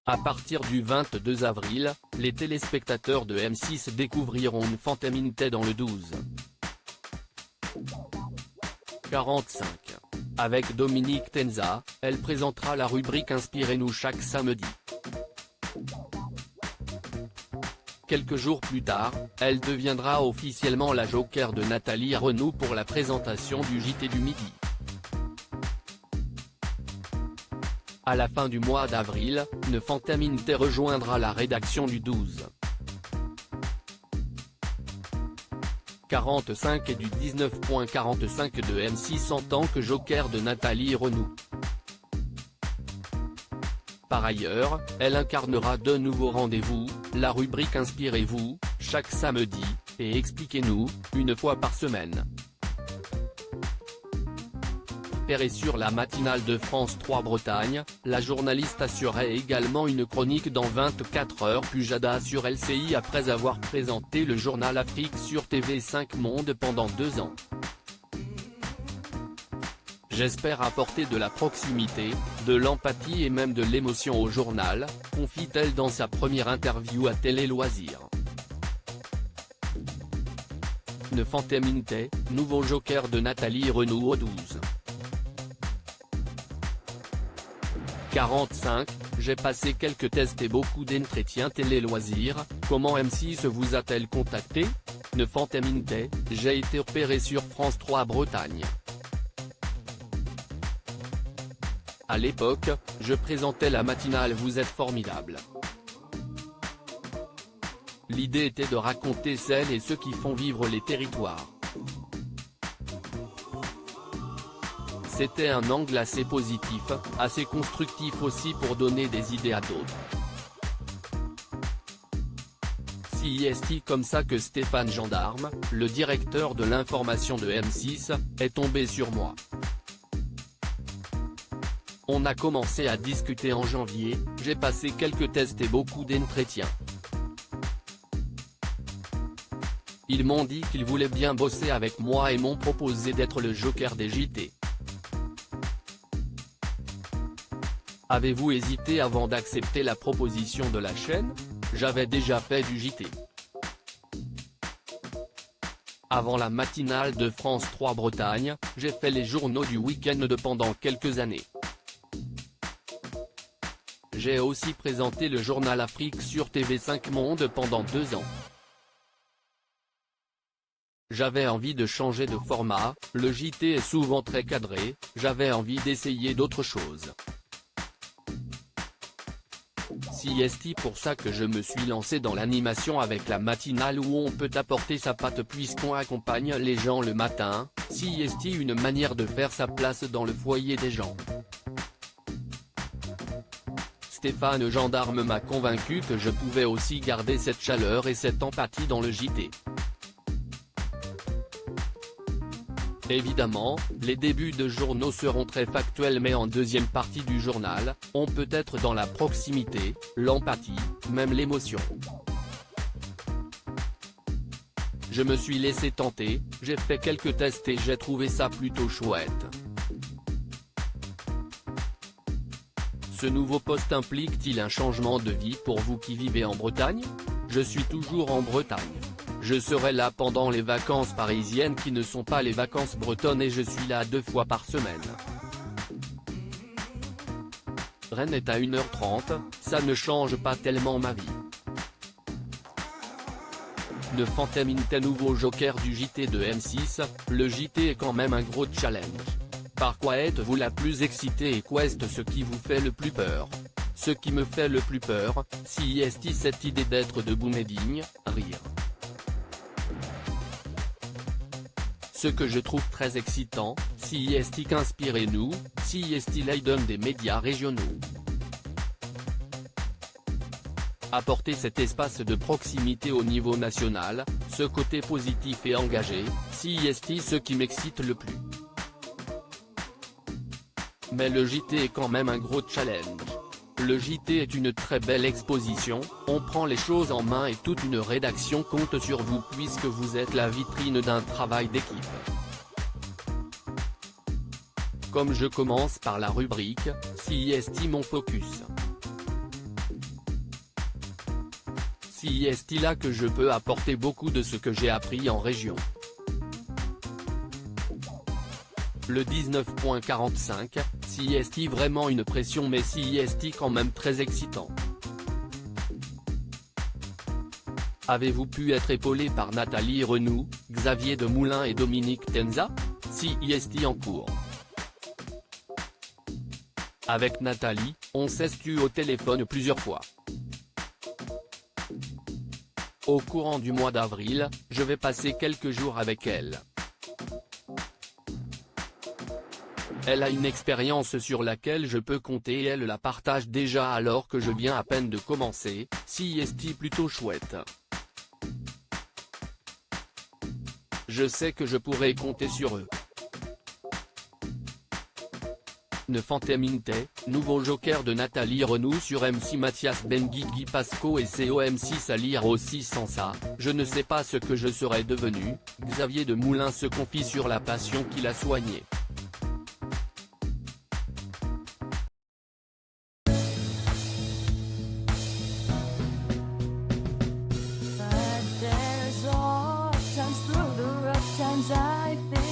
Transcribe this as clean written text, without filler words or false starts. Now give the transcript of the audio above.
À partir du 22 avril, les téléspectateurs de M6 découvriront Nfanteminte dans le 12. 45. Avec Dominique Tenza, elle présentera la rubrique Inspirez-nous chaque samedi. Quelques jours plus tard, elle deviendra officiellement la joker de Nathalie Arnaud pour la présentation du JT du midi. À la fin du mois d'avril, Nfanteminte rejoindra la rédaction du 12. 45 et du 19.45 de M6 en tant que joker de Nathalie Arnaud. Par ailleurs, elle incarnera deux nouveaux rendez-vous, la rubrique Inspirez-vous, chaque samedi, et Expliquez-nous, une fois par semaine. Et sur la matinale de France 3 Bretagne, la journaliste assurait également une chronique dans 24 heures puis Jada sur LCI après avoir présenté le journal Afrique sur TV5 Monde pendant 2 ans. J'espère apporter de la proximité, de l'empathie et même de l'émotion au journal, confie-t-elle dans sa première interview à Télé Loisirs. Nfanteminte, nouveau joker de Nathalie Arnaud au 12. 45, j'ai passé quelques tests et beaucoup d'entretiens Télé Loisirs, comment M6 vous a-t-elle contacté? Nfanteminte, j'ai été repéré sur France 3 Bretagne. À l'époque, je présentais la matinale Vous êtes formidable. L'idée était de raconter celles et ceux qui font vivre les territoires. C'était un angle assez positif, assez constructif aussi pour donner des idées à d'autres. C'est comme ça que Stéphane Gendarme, le directeur de l'information de M6, est tombé sur moi. On a commencé à discuter en janvier, j'ai passé quelques tests et beaucoup d'entretiens. Ils m'ont dit qu'ils voulaient bien bosser avec moi et m'ont proposé d'être le joker des JT. Avez-vous hésité avant d'accepter la proposition de la chaîne? J'avais déjà fait du JT. Avant la matinale de France 3 Bretagne, j'ai fait les journaux du week-end pendant quelques années. J'ai aussi présenté le journal Afrique sur TV5 Monde pendant 2 ans. J'avais envie de changer de format, le JT est souvent très cadré, j'avais envie d'essayer d'autres choses. C'est pour ça que je me suis lancé dans l'animation avec la matinale où on peut apporter sa patte puisqu'on accompagne les gens le matin, c'est une manière de faire sa place dans le foyer des gens. Stéphane Gendarme m'a convaincu que je pouvais aussi garder cette chaleur et cette empathie dans le JT. Évidemment, les débuts de journaux seront très factuels mais en deuxième partie du journal, on peut être dans la proximité, l'empathie, même l'émotion. Je me suis laissé tenter, j'ai fait quelques tests et j'ai trouvé ça plutôt chouette. Ce nouveau poste implique-t-il un changement de vie pour vous qui vivez en Bretagne? Je suis toujours en Bretagne. Je serai là pendant les vacances parisiennes qui ne sont pas les vacances bretonnes et je suis là 2 fois par semaine. Rennes est à 1h30, ça ne change pas tellement ma vie. Nfanteminte nouveau joker du JT de M6, le JT est quand même un gros challenge. Par quoi êtes-vous la plus excitée et qu'est ce qui vous fait le plus peur? Ce qui me fait le plus peur, c'est cette idée d'être debout mais digne, rire. Ce que je trouve très excitant, c'est qu'Inspirez-nous, c'est l'aide des médias régionaux. Apporter cet espace de proximité au niveau national, ce côté positif et engagé, c'est ce qui m'excite le plus. Mais le JT est quand même un gros challenge. Le JT est une très belle exposition, on prend les choses en main et toute une rédaction compte sur vous puisque vous êtes la vitrine d'un travail d'équipe. Comme je commence par la rubrique, c'est mon focus. c'est là que je peux apporter beaucoup de ce que j'ai appris en région. Le 19.45, c'est vraiment une pression mais c'est quand même très excitant. Avez-vous pu être épaulé par Nathalie Renou, Xavier Demoulin et Dominique Tenza? C'est en cours. Avec Nathalie, on s'est eu au téléphone plusieurs fois. Au courant du mois d'avril, je vais passer quelques jours avec elle. Elle a une expérience sur laquelle je peux compter et elle la partage déjà alors que je viens à peine de commencer, c'est plutôt chouette. Je sais que je pourrai compter sur eux. Ne Fanteminte, nouveau joker de Nathalie Renou sur M6. Mathias Benguigui Pasco et COM6 à lire aussi. Sans ça, je ne sais pas ce que je serais devenu. Xavier Demoulin se confie sur la passion qu'il a soignée. But there's all times through the rough times I think